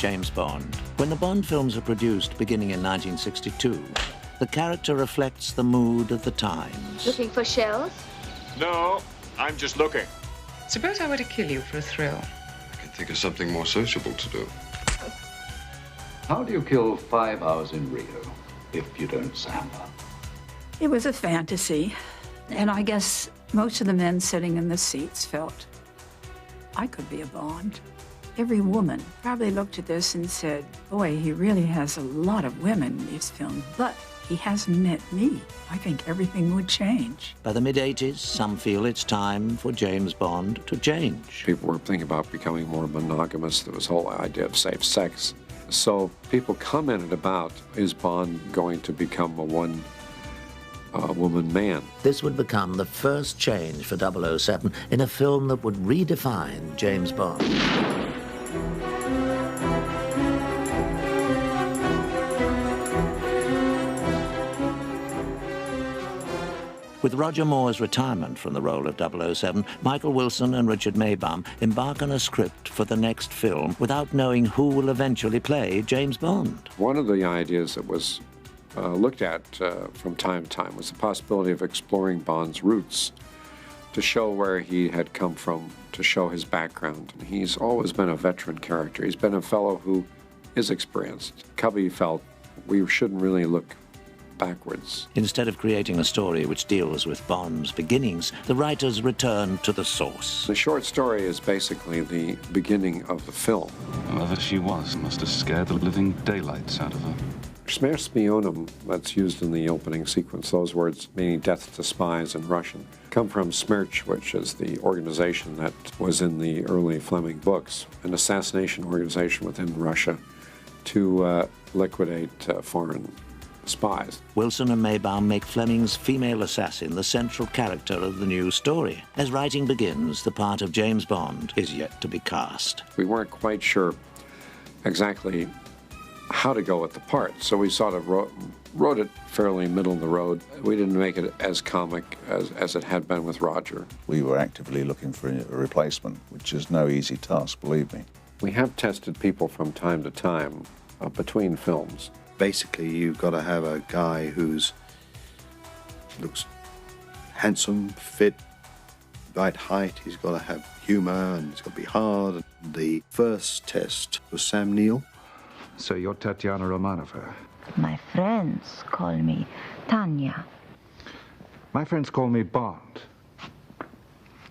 James Bond. When the Bond films are produced beginning in 1962, the character reflects the mood of the times. Looking for shells? No, I'm just looking. Suppose I were to kill you for a thrill. I can think of something more sociable to do. How do you kill 5 hours in Rio if you don't samba? It was a fantasy, and I guess most of the men sitting in the seats felt I could be a Bond. Every woman probably looked at this and said, boy, he really has a lot of women in these films, but he hasn't met me. I think everything would change. By the mid-80s, some feel it's time for James Bond to change. People were thinking about becoming more monogamous. There was a whole idea of safe sex. So people commented about, is Bond going to become a one-woman man? This would become the first change for 007 in a film that would redefine James Bond. With Roger Moore's retirement from the role of 007, Michael Wilson and Richard Maybaum embark on a script for the next film without knowing who will eventually play James Bond. One of the ideas that was looked at from time to time was the possibility of exploring Bond's roots to show where he had come from, to show his background. He's always been a veteran character. He's been a fellow who is experienced. Cubby felt we shouldn't really look backwards. Instead of creating a story which deals with Bond's beginnings, the writers return to the source. The short story is basically the beginning of the film. Whoever she was must have scared the living daylights out of her. Smерть Spionam, that's used in the opening sequence, those words meaning death to spies in Russian, come from Smerch, which is the organization that was in the early Fleming books, an assassination organization within Russia to liquidate foreign spies. Wilson and Maybaum make Fleming's female assassin the central character of the new story. As writing begins, the part of James Bond is yet to be cast. We weren't quite sure exactly how to go with the part, so we sort of wrote it fairly middle of the road. We didn't make it as comic as it had been with Roger. We were actively looking for a replacement, which is no easy task, believe me. We have tested people from time to time between films. Basically, you've got to have a guy who's looks handsome, fit, right height. He's got to have humor, and it's got to be hard. The first test was Sam Neill. So you're Tatiana Romanova. My friends call me Tanya. My friends call me Bond.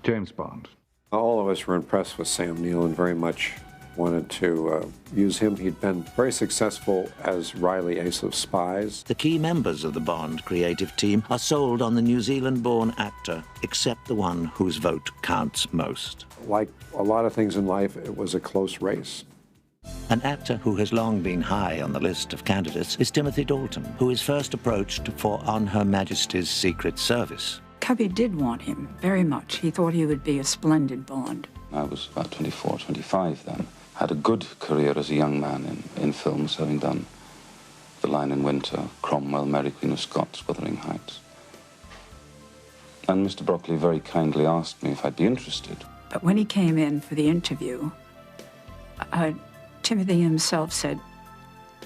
James Bond. All of us were impressed with Sam Neill and very much wanted to use him. He'd been very successful as Riley Ace of Spies. The key members of the Bond creative team are sold on the New Zealand-born actor, except the one whose vote counts most. Like a lot of things in life, it was a close race. An actor who has long been high on the list of candidates is Timothy Dalton, who is first approached for On Her Majesty's Secret Service. Cubby did want him very much. He thought he would be a splendid Bond. I was about 24, 25 then. Had a good career as a young man in films, having done The Lion in Winter, Cromwell, Mary Queen of Scots, Wuthering Heights. And Mr. Broccoli very kindly asked me if I'd be interested. But when he came in for the interview, Timothy himself said,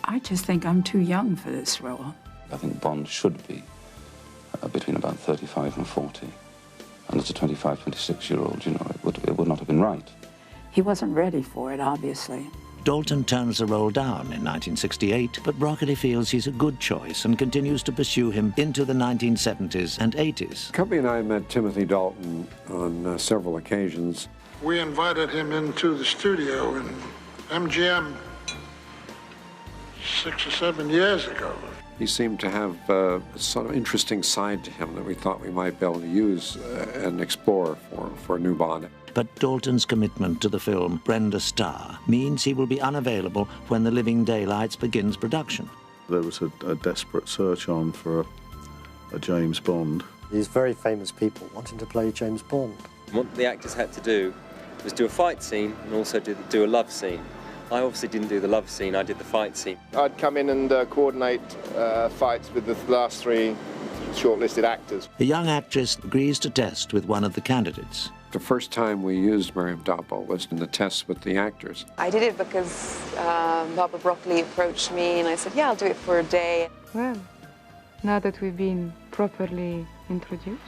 I just think I'm too young for this role. I think Bond should be between about 35 and 40. And as a 25, 26-year-old, you know, it would not have been right. He wasn't ready for it, obviously. Dalton turns the role down in 1968, but Broccoli feels he's a good choice and continues to pursue him into the 1970s and 80s. Cubby and I met Timothy Dalton on several occasions. We invited him into the studio in MGM 6 or 7 years ago. He seemed to have a sort of interesting side to him that we thought we might be able to use and explore for a new Bond. But Dalton's commitment to the film Brenda Starr means he will be unavailable when The Living Daylights begins production. There was a desperate search on for a James Bond. These very famous people wanting to play James Bond. What the actors had to do was do a fight scene and also do a love scene. I obviously didn't do the love scene, I did the fight scene. I'd come in and coordinate fights with the last 3 shortlisted actors. The young actress agrees to test with one of the candidates. The first time we used Miriam Dabo was in the tests with the actors. I did it because Barbara Broccoli approached me and I said, yeah, I'll do it for a day. Well, now that we've been properly introduced.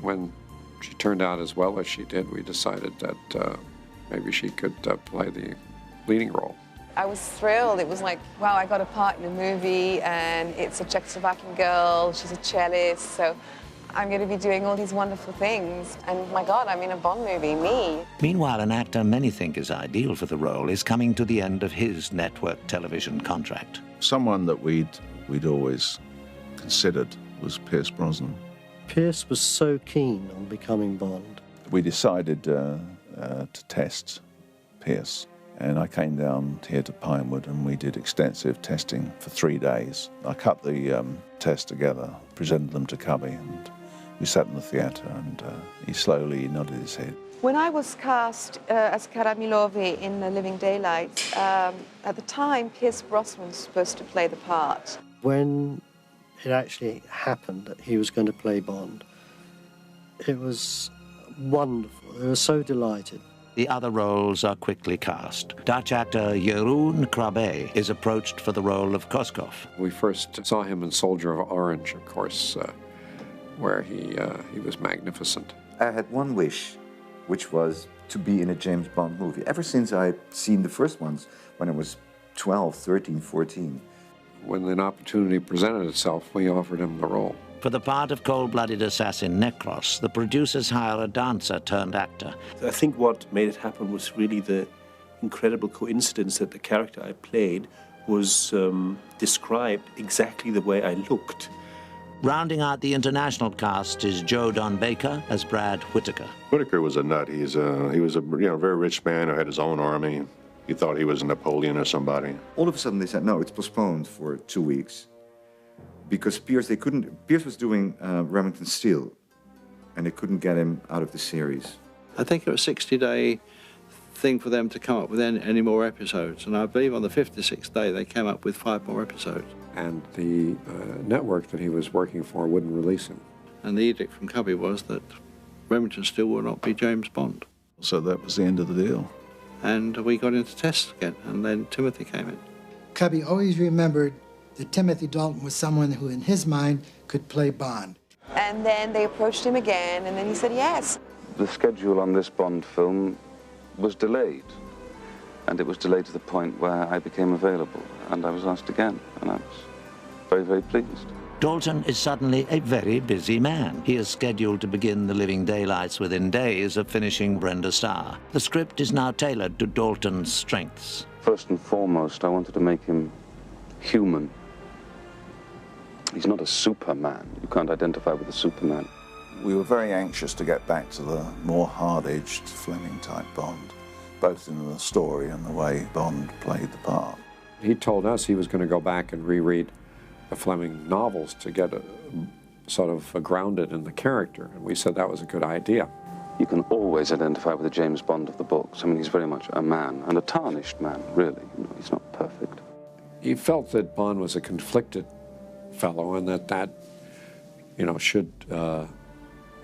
When she turned out as well as she did, we decided that maybe she could play the leading role. I was thrilled. It was like, wow, I got a part in a movie and it's a Czechoslovakian girl, she's a cellist, so I'm going to be doing all these wonderful things. And my God, I'm in a Bond movie, me. Meanwhile, an actor many think is ideal for the role is coming to the end of his network television contract. Someone that we'd always considered was Pierce Brosnan. Pierce was so keen on becoming Bond. We decided to test Pierce, and I came down here to Pinewood and we did extensive testing for 3 days. I cut the tests together, presented them to Cubby, and we sat in the theatre and he slowly nodded his head. When I was cast as Karamilovi in The Living Daylights, at the time, Pierce Brosnan was supposed to play the part. When it actually happened that he was going to play Bond, it was wonderful. They were so delighted. The other roles are quickly cast. Dutch actor Jeroen Krabbe is approached for the role of Koskov. We first saw him in Soldier of Orange, of course, where he was magnificent. I had one wish, which was to be in a James Bond movie. Ever since I'd seen the first ones when I was 12, 13, 14. When an opportunity presented itself, we offered him the role. For the part of cold-blooded assassin Necros, the producers hire a dancer-turned-actor. I think what made it happen was really the incredible coincidence that the character I played was described exactly the way I looked. Rounding out the international cast is Joe Don Baker as Brad Whitaker. Whitaker was a nut. He was a very rich man who had his own army. He thought he was Napoleon or somebody. All of a sudden they said, no, it's postponed for 2 weeks. Because Pierce was doing Remington Steele, and they couldn't get him out of the series. I think it was a 60-day thing for them to come up with any more episodes, and I believe on the 56th day they came up with 5 more episodes. And the network that he was working for wouldn't release him. And the edict from Cubby was that Remington Steele will not be James Bond. So that was the end of the deal. And we got into tests again, and then Timothy came in. Cubby always remembered that Timothy Dalton was someone who, in his mind, could play Bond. And then they approached him again, and then he said yes. The schedule on this Bond film was delayed, and it was delayed to the point where I became available, and I was asked again, and I was very, very pleased. Dalton is suddenly a very busy man. He is scheduled to begin The Living Daylights within days of finishing Brenda Starr. The script is now tailored to Dalton's strengths. First and foremost, I wanted to make him human. He's not a Superman. You can't identify with a Superman. We were very anxious to get back to the more hard-edged Fleming-type Bond, both in the story and the way Bond played the part. He told us he was going to go back and reread the Fleming novels to get sort of grounded in the character, and we said that was a good idea. You can always identify with the James Bond of the books. I mean, he's very much a man, and a tarnished man, really. You know, he's not perfect. He felt that Bond was a conflicted fellow, and that should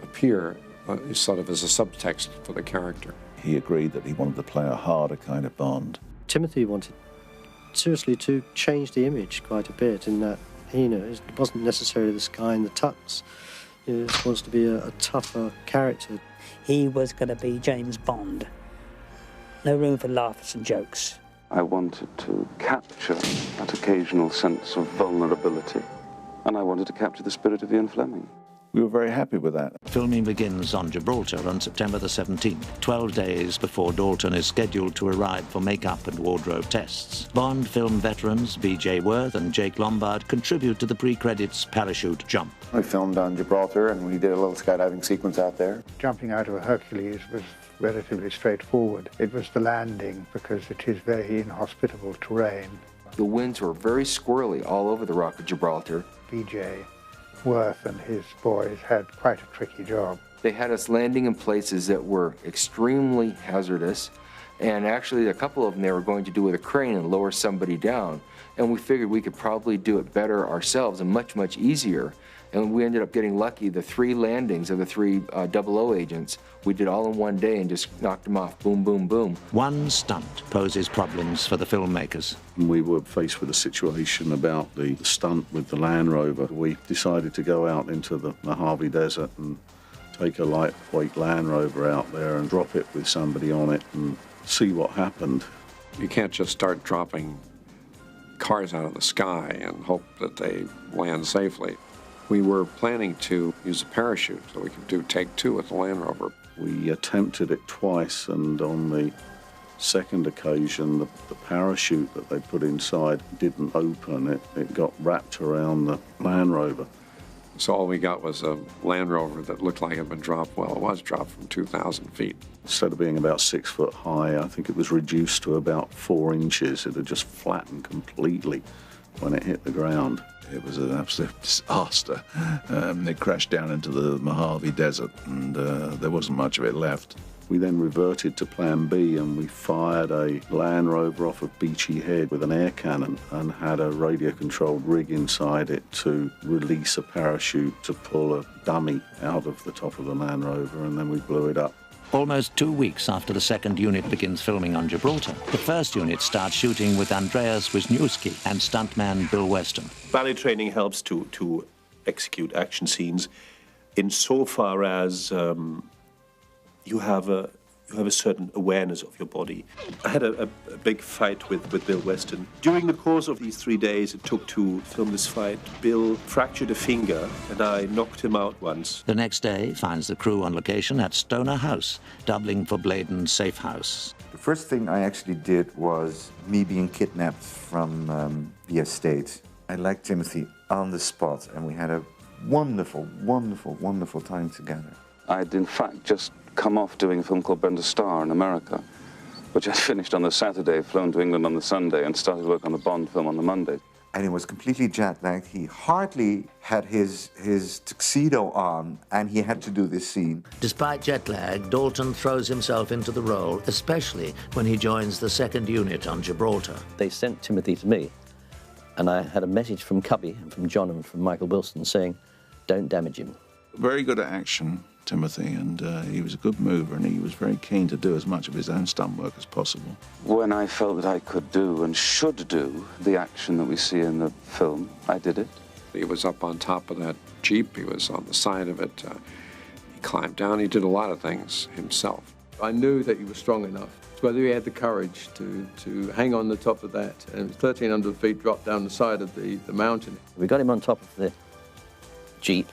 appear sort of as a subtext for the character. He agreed that he wanted to play a harder kind of Bond. Timothy wanted, seriously, to change the image quite a bit in that, it wasn't necessarily this guy in the tux. He wants to be a tougher character. He was going to be James Bond. No room for laughs and jokes. I wanted to capture that occasional sense of vulnerability, and I wanted to capture the spirit of Ian Fleming. We were very happy with that. Filming begins on Gibraltar on September the 17th, 12 days before Dalton is scheduled to arrive for makeup and wardrobe tests. Bond film veterans B.J. Worth and Jake Lombard contribute to the pre-credits parachute jump. We filmed on Gibraltar and we did a little skydiving sequence out there. Jumping out of a Hercules was relatively straightforward. It was the landing, because it is very inhospitable terrain. The winds were very squirrely all over the Rock of Gibraltar. B.J. Worth and his boys had quite a tricky job. They had us landing in places that were extremely hazardous, And actually, a couple of them they were going to do with a crane and lower somebody down. And we figured we could probably do it better ourselves and much, much easier. And we ended up getting lucky. The 3 landings of the 3 00 agents, we did all in one day and just knocked them off. Boom, boom, boom. One stunt poses problems for the filmmakers. We were faced with a situation about the stunt with the Land Rover. We decided to go out into the Mojave Desert and take a lightweight Land Rover out there and drop it with somebody on it and see what happened. You can't just start dropping cars out of the sky and hope that they land safely. We were planning to use a parachute so we could do take 2 with the Land Rover. We attempted it twice, and on the second occasion, the parachute that they put inside didn't open. It got wrapped around the Land Rover. So all we got was a Land Rover that looked like it had been dropped. Well, it was dropped from 2,000 feet. Instead of being about 6 foot high, I think it was reduced to about 4 inches. It had just flattened completely when it hit the ground. It was an absolute disaster. It crashed down into the Mojave Desert, and there wasn't much of it left. We then reverted to Plan B, and we fired a Land Rover off of Beachy Head with an air cannon and had a radio-controlled rig inside it to release a parachute to pull a dummy out of the top of the Land Rover, and then we blew it up. Almost 2 weeks after the second unit begins filming on Gibraltar, the first unit starts shooting with Andreas Wisniewski and stuntman Bill Weston. Ballet training helps to execute action scenes insofar as you have a certain awareness of your body. I had a big fight with Bill Weston. During the course of these 3 days it took to film this fight, Bill fractured a finger and I knocked him out once. The next day finds the crew on location at Stoner House, doubling for Bladen Safe House. The first thing I actually did was me being kidnapped from the estate. I liked Timothy on the spot, and we had a wonderful, wonderful, wonderful time together. I'd in fact just come off doing a film called Brenda Starr in America, which I finished on the Saturday, flown to England on the Sunday, and started work on the Bond film on the Monday. And he was completely jet-lagged. He hardly had his tuxedo on, and he had to do this scene. Despite jet lag, Dalton throws himself into the role, especially when he joins the second unit on Gibraltar. They sent Timothy to me, and I had a message from Cubby and from John and from Michael Wilson saying, don't damage him. Very good at action, Timothy, and he was a good mover, and he was very keen to do as much of his own stunt work as possible. When I felt that I could do and should do the action that we see in the film, I did it. He was up on top of that Jeep. He was on the side of it. He climbed down. He did a lot of things himself. I knew that he was strong enough. It's whether he had the courage to hang on the top of that. And it was 1,300 feet drop down the side of the mountain. We got him on top of the Jeep.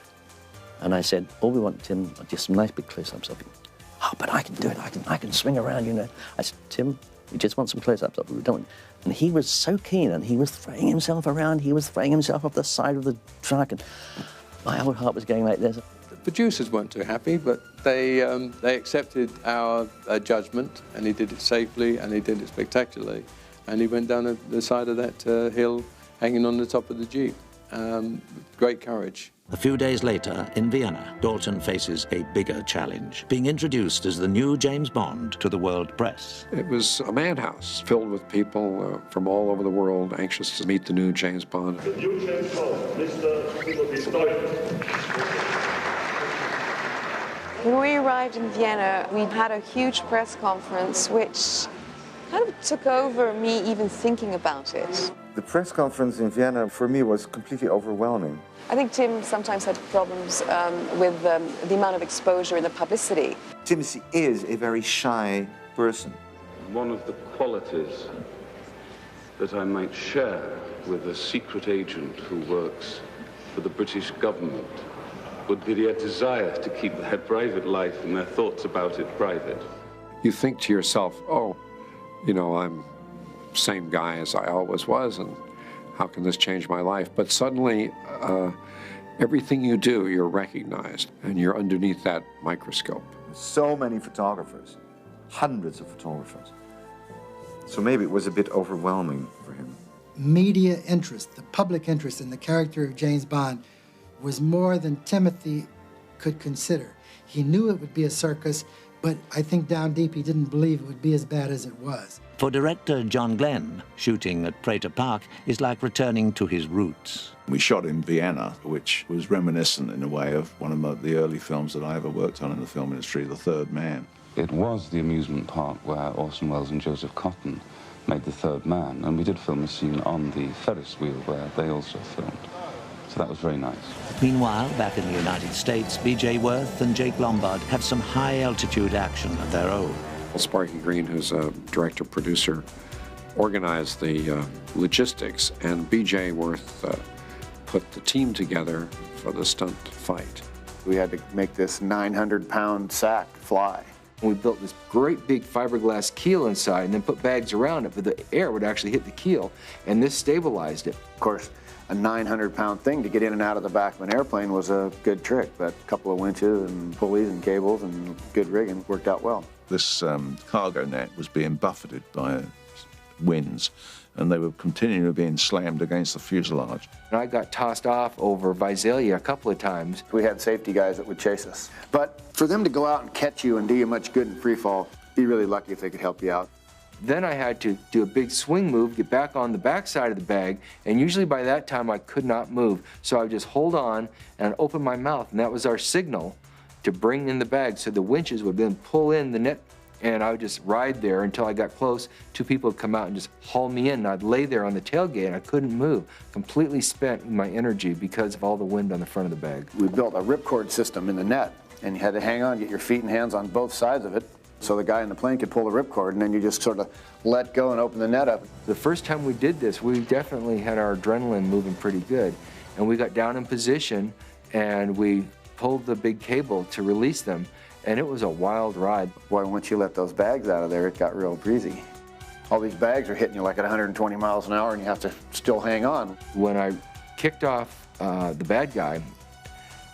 And I said, all we want, Tim, are just some nice big close-ups of him. Oh, but I can do it. I can swing around, you know. I said, Tim, we just want some close-ups of him. We don't. And he was so keen, and he was throwing himself around. He was throwing himself off the side of the truck, and my old heart was going like this. The producers weren't too happy, but they accepted our judgment, and he did it safely, and he did it spectacularly. And he went down the side of that hill, hanging on the top of the Jeep. Great courage. A few days later, in Vienna, Dalton faces a bigger challenge, being introduced as the new James Bond to the world press. It was a madhouse filled with people from all over the world anxious to meet the new James Bond. The new James Bond, Mr. Timothy Dalton. When we arrived in Vienna, we had a huge press conference, which kind of took over me even thinking about it. The press conference in Vienna, for me, was completely overwhelming. I think Tim sometimes had problems with the amount of exposure and the publicity. Timothy is a very shy person. One of the qualities that I might share with a secret agent who works for the British government would be their desire to keep their private life and their thoughts about it private. You think to yourself, oh, you know, I'm the same guy as I always was, and how can this change my life? But suddenly, everything you do, you're recognized, and you're underneath that microscope. So many photographers, hundreds of photographers. So maybe it was a bit overwhelming for him. Media interest, the public interest in the character of James Bond was more than Timothy could consider. He knew it would be a circus, but I think down deep he didn't believe it would be as bad as it was. For director John Glenn, shooting at Prater Park is like returning to his roots. We shot in Vienna, which was reminiscent in a way of one of the early films that I ever worked on in the film industry, The Third Man. It was the amusement park where Orson Welles and Joseph Cotten made The Third Man, and we did film a scene on the Ferris wheel where they also filmed. So that was very nice. Meanwhile, back in the United States, B.J. Worth and Jake Lombard have some high-altitude action of their own. Sparky Green, who's a director-producer, organized the logistics, and B.J. Worth put the team together for the stunt fight. We had to make this 900-pound sack fly. We built this great big fiberglass keel inside and then put bags around it, but the air would actually hit the keel, and this stabilized it. Of course, a 900-pound thing to get in and out of the back of an airplane was a good trick, but a couple of winches and pulleys and cables and good rigging worked out well. This cargo net was being buffeted by winds, and they were continually being slammed against the fuselage. And I got tossed off over Visalia a couple of times. We had safety guys that would chase us. But for them to go out and catch you and do you much good in free fall, be really lucky if they could help you out. Then I had to do a big swing move, get back on the back side of the bag, and usually by that time I could not move. So I would just hold on and open my mouth, and that was our signal to bring in the bag. So the winches would then pull in the net, and I would just ride there until I got close. Two people would come out and just haul me in, and I'd lay there on the tailgate, and I couldn't move. Completely spent my energy because of all the wind on the front of the bag. We built a ripcord system in the net, and you had to hang on, get your feet and hands on both sides of it, so the guy in the plane could pull the ripcord, and then you just sort of let go and open the net up. The first time we did this, we definitely had our adrenaline moving pretty good. And we got down in position, and we pulled the big cable to release them, and it was a wild ride. Boy, once you let those bags out of there, it got real breezy. All these bags are hitting you like at 120 miles an hour, and you have to still hang on. When I kicked off the bad guy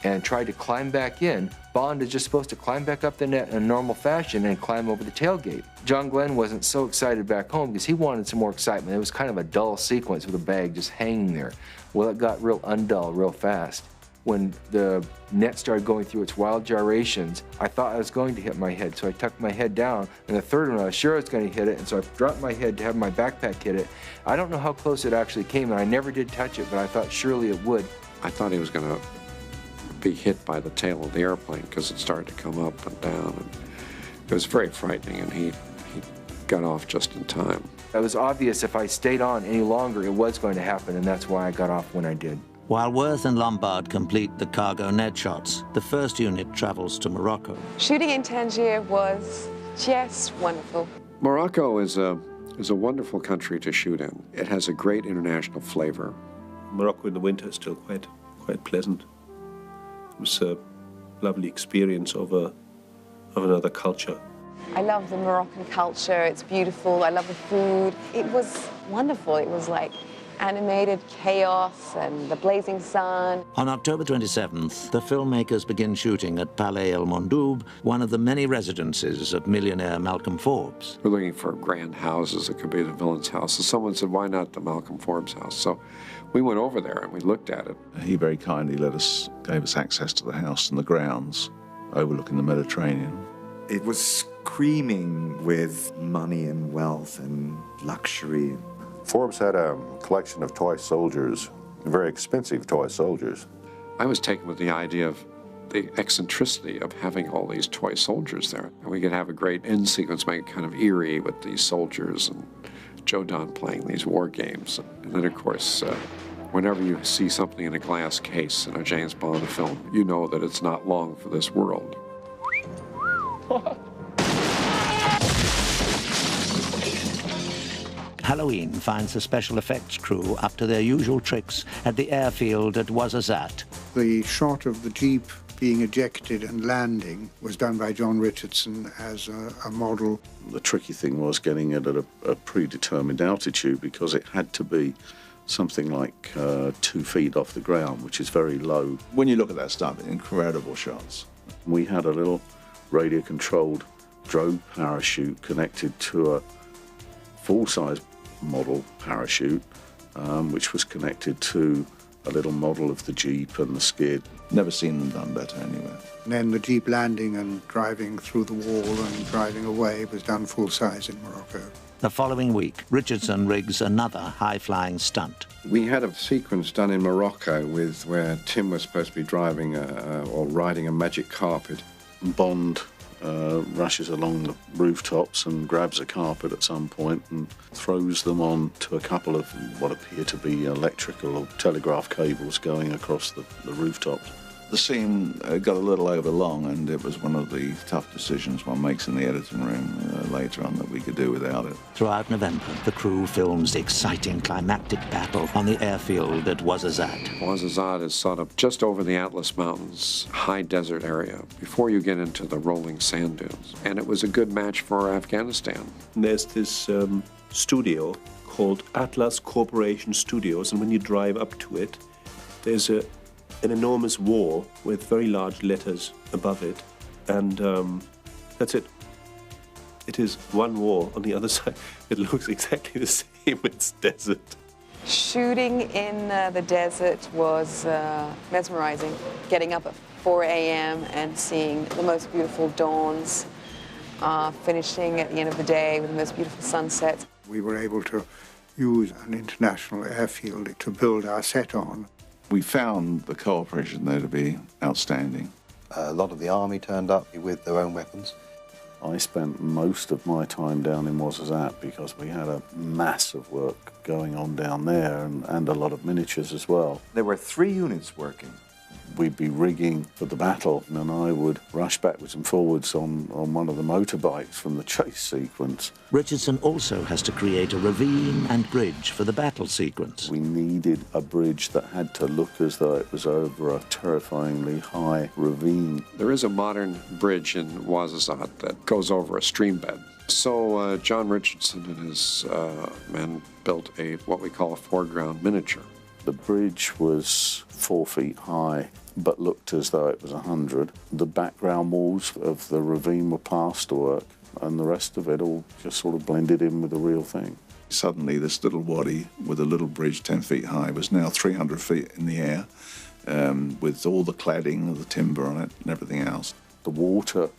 and tried to climb back in, Bond is just supposed to climb back up the net in a normal fashion and climb over the tailgate. John Glenn wasn't so excited back home because he wanted some more excitement. It was kind of a dull sequence with a bag just hanging there. Well, it got real undull real fast. When the net started going through its wild gyrations, I thought I was going to hit my head, so I tucked my head down. And the third one, I was sure I was going to hit it, and so I dropped my head to have my backpack hit it. I don't know how close it actually came, and I never did touch it, but I thought surely it would. I thought he was going to be hit by the tail of the airplane because it started to come up and down. And it was very frightening, and he got off just in time. It was obvious if I stayed on any longer, it was going to happen, and that's why I got off when I did. While Worth and Lombard complete the cargo net shots, the first unit travels to Morocco. Shooting in Tangier was just wonderful. Morocco is a wonderful country to shoot in. It has a great international flavor. Morocco in the winter is still quite pleasant. It was a lovely experience of another culture. I love the Moroccan culture. It's beautiful. I love the food. It was wonderful. It was like animated chaos and the blazing sun. On October 27th, the filmmakers begin shooting at Palais El Mondoub, one of the many residences of millionaire Malcolm Forbes. We're looking for grand houses. It could be the villain's house. So someone said, why not the Malcolm Forbes house? So we went over there and we looked at it. He very kindly gave us access to the house and the grounds overlooking the Mediterranean. It was screaming with money and wealth and luxury. Forbes had a collection of toy soldiers, very expensive toy soldiers. I was taken with the idea of the eccentricity of having all these toy soldiers there. And we could have a great end sequence, make it kind of eerie with these soldiers and Joe Don playing these war games. And then, of course, whenever you see something in a glass case in a James Bond film, you know that it's not long for this world. Halloween finds the special effects crew up to their usual tricks at the airfield at Ouarzazate. The shot of the Jeep being ejected and landing was done by John Richardson as a model. The tricky thing was getting it at a predetermined altitude because it had to be something like 2 feet off the ground, which is very low. When you look at that stuff, incredible shots. We had a little radio-controlled drogue parachute connected to a full-size model parachute, which was connected to a little model of the Jeep and the skid. Never seen them done better anywhere. And then the Jeep landing and driving through the wall and driving away was done full size in Morocco. The following week, Richardson rigs another high-flying stunt. We had a sequence done in Morocco where Tim was supposed to be driving or riding a magic carpet. Bond rushes along the rooftops and grabs a carpet at some point and throws them on to a couple of what appear to be electrical or telegraph cables going across the rooftops. The scene got a little overlong, and it was one of the tough decisions one makes in the editing room later on that we could do without it. Throughout November, the crew films the exciting climactic battle on the airfield at Ouarzazate. Ouarzazate is sort of just over the Atlas Mountains, high desert area, before you get into the rolling sand dunes. And it was a good match for Afghanistan. There's this studio called Atlas Corporation Studios, and when you drive up to it, there's an enormous wall with very large letters above it, and that's it. It is one wall. On the other side, it looks exactly the same. It's desert. Shooting in the desert was mesmerizing. Getting up at 4 a.m. and seeing the most beautiful dawns, finishing at the end of the day with the most beautiful sunsets. We were able to use an international airfield to build our set on. We found the cooperation there to be outstanding. A lot of the army turned up with their own weapons. I spent most of my time down in Ouarzazate because we had a mass of work going on down there and a lot of miniatures as well. There were 3 units working. We'd be rigging for the battle, and I would rush backwards and forwards on one of the motorbikes from the chase sequence. Richardson also has to create a ravine and bridge for the battle sequence. We needed a bridge that had to look as though it was over a terrifyingly high ravine. There is a modern bridge in Ouarzazate that goes over a stream bed. So John Richardson and his men built what we call a foreground miniature. The bridge was 4 feet high, but looked as though it was 100. The background walls of the ravine were plasterwork, and the rest of it all just sort of blended in with the real thing. Suddenly, this little wadi with a little bridge 10 feet high was now 300 feet in the air, with all the cladding of the timber on it and everything else. The water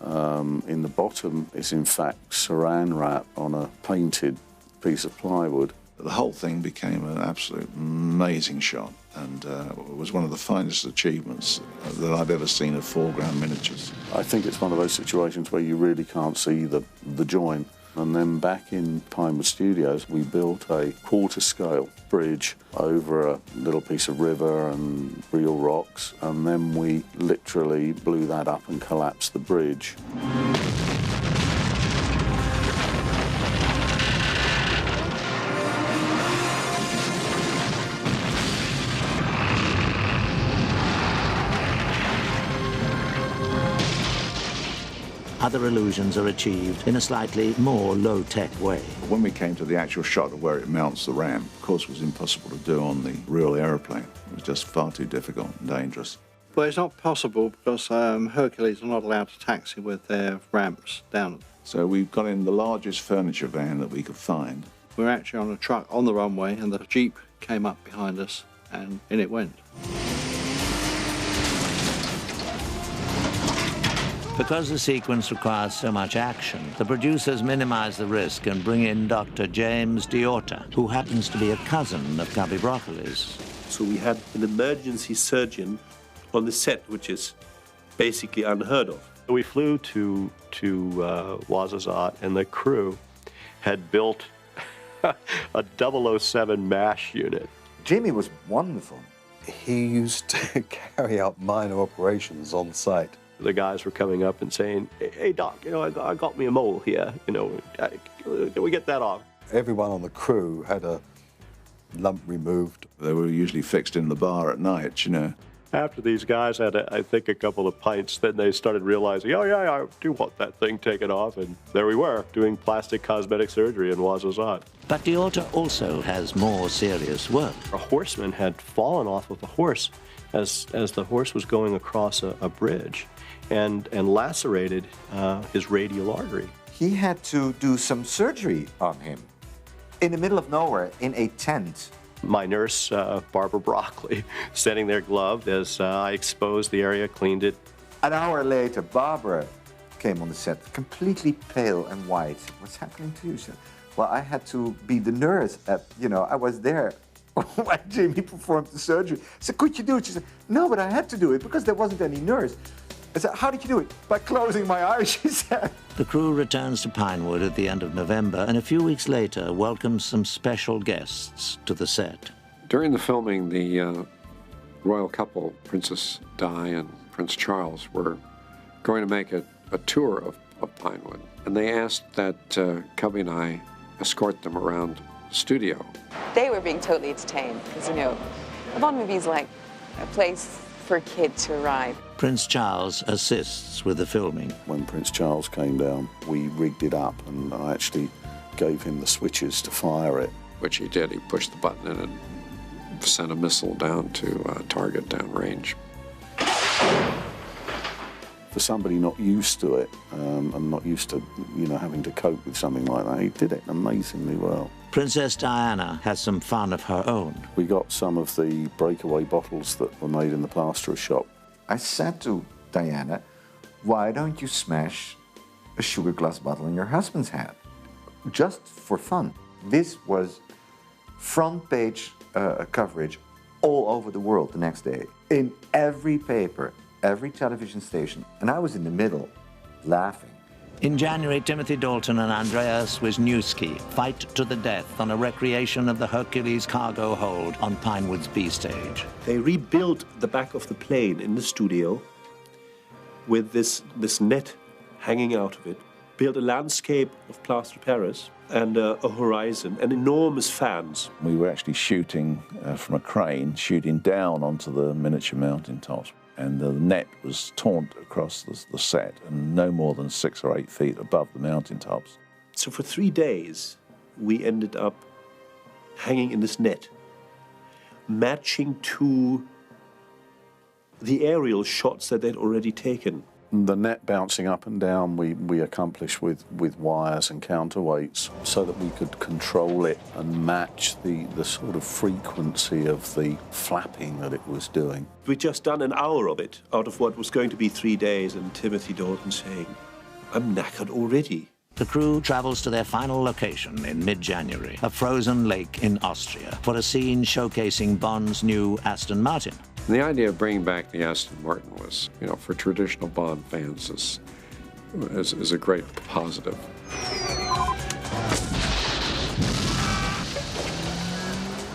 in the bottom is in fact saran wrap on a painted piece of plywood. The whole thing became an absolute amazing shot, and it was one of the finest achievements that I've ever seen of foreground miniatures. I think it's one of those situations where you really can't see the join. And then back in Pinewood Studios, we built a quarter-scale bridge over a little piece of river and real rocks, and then we literally blew that up and collapsed the bridge. Other illusions are achieved in a slightly more low-tech way. When we came to the actual shot of where it mounts the ramp, of course it was impossible to do on the real aeroplane. It was just far too difficult and dangerous. Well, it's not possible because Hercules are not allowed to taxi with their ramps down. So we've got in the largest furniture van that we could find. We're actually on a truck on the runway, and the Jeep came up behind us, and in it went. Because the sequence requires so much action, the producers minimize the risk and bring in Dr. James D'Horta, who happens to be a cousin of Cubby Broccoli's. So we had an emergency surgeon on the set, which is basically unheard of. We flew to Ouarzazate, and the crew had built a 007 MASH unit. Jimmy was wonderful. He used to carry out minor operations on site. The guys were coming up and saying, "Hey, Doc, I got me a mole here. Can we get that off?" Everyone on the crew had a lump removed. They were usually fixed in the bar at night, After these guys had, I think, a couple of pints, then they started realizing, oh, yeah, I do want that thing taken off. And there we were, doing plastic cosmetic surgery in Ouarzazate. But D'Horta also has more serious work. A horseman had fallen off of a horse as the horse was going across a bridge and lacerated his radial artery. He had to do some surgery on him in the middle of nowhere in a tent My nurse, Barbara Broccoli, setting there gloved as I exposed the area, cleaned it. An hour later, Barbara came on the set, completely pale and white. What's happening to you? She said, well, I had to be the nurse I was there when Jamie performed the surgery. I said, could you do it? She said, no, but I had to do it because there wasn't any nurse. I said, how did you do it? By closing my eyes, she said. The crew returns to Pinewood at the end of November and a few weeks later welcomes some special guests to the set. During the filming, the royal couple, Princess Di and Prince Charles, were going to make a tour of Pinewood. And they asked that Cubby and I escort them around the studio. They were being totally entertained because, you know, a Bond movie is like a place for a kid to arrive. Prince Charles assists with the filming. When Prince Charles came down, we rigged it up and I actually gave him the switches to fire it. Which he did. He pushed the button in and sent a missile down to target downrange. For somebody not used to it and not used to, you know, having to cope with something like that, he did it amazingly well. Princess Diana has some fun of her own. We got some of the breakaway bottles that were made in the plasterer's shop. I said to Diana, why don't you smash a sugar glass bottle in your husband's head? Just for fun. This was front page coverage all over the world the next day. In every paper, every television station. And I was in the middle, laughing. In January, Timothy Dalton and Andreas Wisniewski fight to the death on a recreation of the Hercules cargo hold on Pinewood's B stage. They rebuilt the back of the plane in the studio with this net hanging out of it, built a landscape of plaster Paris and a horizon and enormous fans. We were actually shooting from a crane, shooting down onto the miniature mountaintops. And the net was torn across the set and no more than 6 or 8 feet above the mountaintops. So for 3 days, we ended up hanging in this net, matching to the aerial shots that they'd already taken. The net bouncing up and down we accomplished with wires and counterweights so that we could control it and match the sort of frequency of the flapping that it was doing. We'd just done an hour of it out of what was going to be 3 days, and Timothy Dalton saying, I'm knackered already. The crew travels to their final location in mid-January, a frozen lake in Austria, for a scene showcasing Bond's new Aston Martin. And the idea of bringing back the Aston Martin was, you know, for traditional Bond fans is a great positive.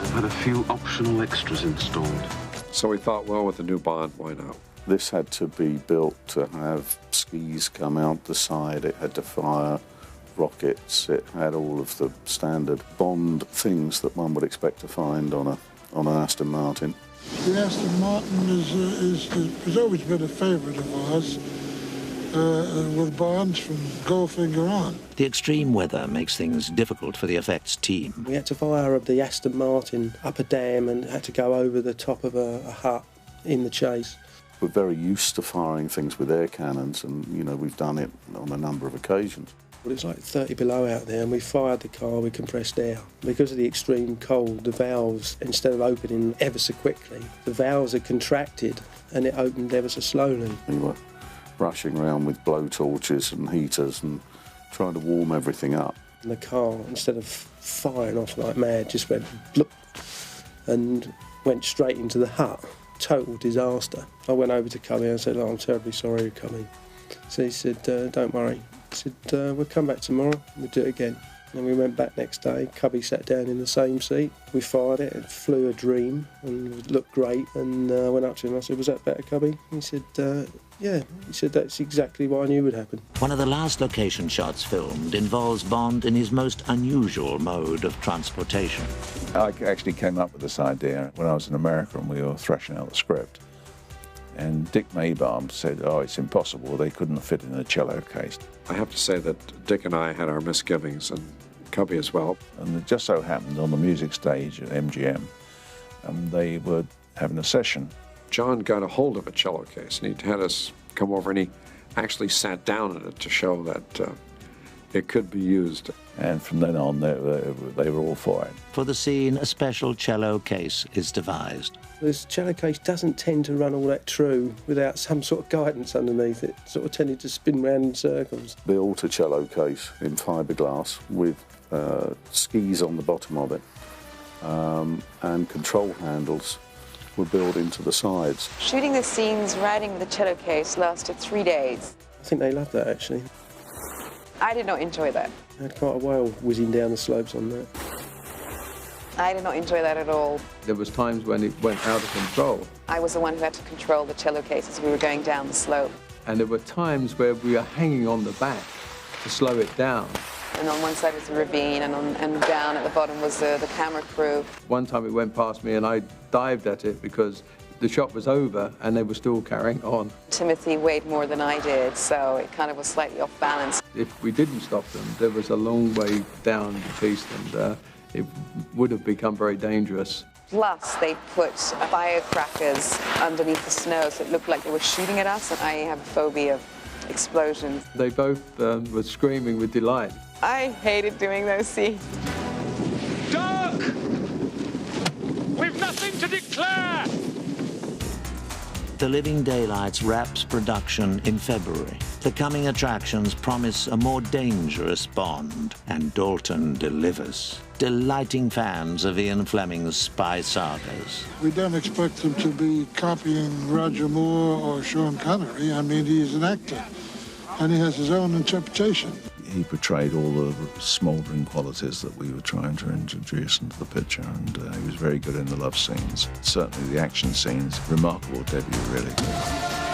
I've had a few optional extras installed. So we thought, well, with the new Bond, why not? This had to be built to have skis come out the side, it had to fire rockets, it had all of the standard Bond things that one would expect to find on an Aston Martin. The Aston Martin has always been a favourite of ours, with Bonds from Goldfinger on. The extreme weather makes things difficult for the effects team. We had to fire the Aston Martin up a dam and had to go over the top of a hut in the chase. We're very used to firing things with air cannons, and, you know, we've done it on a number of occasions. Well, it's like 30 below out there, and we fired the car with compressed air. Because of the extreme cold, the valves, instead of opening ever so quickly, the valves had contracted and it opened ever so slowly. We were rushing around with blowtorches and heaters and trying to warm everything up. And the car, instead of firing off like mad, just went bloop and went straight into the hut. Total disaster. I went over to Cubby and said, I'm terribly sorry you're coming. So he said, don't worry. He said, we'll come back tomorrow, we'll do it again. And we went back next day. Cubby sat down in the same seat. We fired it, it flew a dream and it looked great. And I went up to him, I said, was that better, Cubby? He said, yeah. He said, that's exactly what I knew would happen. One of the last location shots filmed involves Bond in his most unusual mode of transportation. I actually came up with this idea when I was in America and we were thrashing out the script. And Dick Maybaum said, oh, it's impossible, they couldn't fit in a cello case. I have to say that Dick and I had our misgivings, and Cubby as well. And it just so happened on the music stage at MGM, they were having a session. John got a hold of a cello case, and he had us come over, and he actually sat down in it to show that it could be used. And from then on, they were all for it. For the scene, a special cello case is devised. This cello case doesn't tend to run all that true without some sort of guidance underneath it. Sort of tended to spin round in circles. The altar cello case in fiberglass with skis on the bottom of it, and control handles were built into the sides. Shooting the scenes riding with the cello case lasted 3 days. I think they loved that, actually. I did not enjoy that. I had quite a whale whizzing down the slopes on that. I did not enjoy that at all. There was times when it went out of control. I was the one who had to control the cello case as we were going down the slope. And there were times where we were hanging on the back to slow it down. And on one side was the ravine, and down at the bottom was the camera crew. One time it went past me and I dived at it because the shot was over and they were still carrying on. Timothy weighed more than I did, so it kind of was slightly off balance. If we didn't stop them, there was a long way down the piste, and it would have become very dangerous. Plus, they put firecrackers underneath the snow, so it looked like they were shooting at us, and I have a phobia of explosions. They both were screaming with delight. I hated doing those scenes. Doug! We've nothing to declare! The Living Daylights wraps production in February. The coming attractions promise a more dangerous Bond, and Dalton delivers, delighting fans of Ian Fleming's spy sagas. We don't expect him to be copying Roger Moore or Sean Connery. I mean, he's an actor, and he has his own interpretation. He portrayed all the smouldering qualities that we were trying to introduce into the picture, and he was very good in the love scenes. Certainly the action scenes, remarkable debut, really good.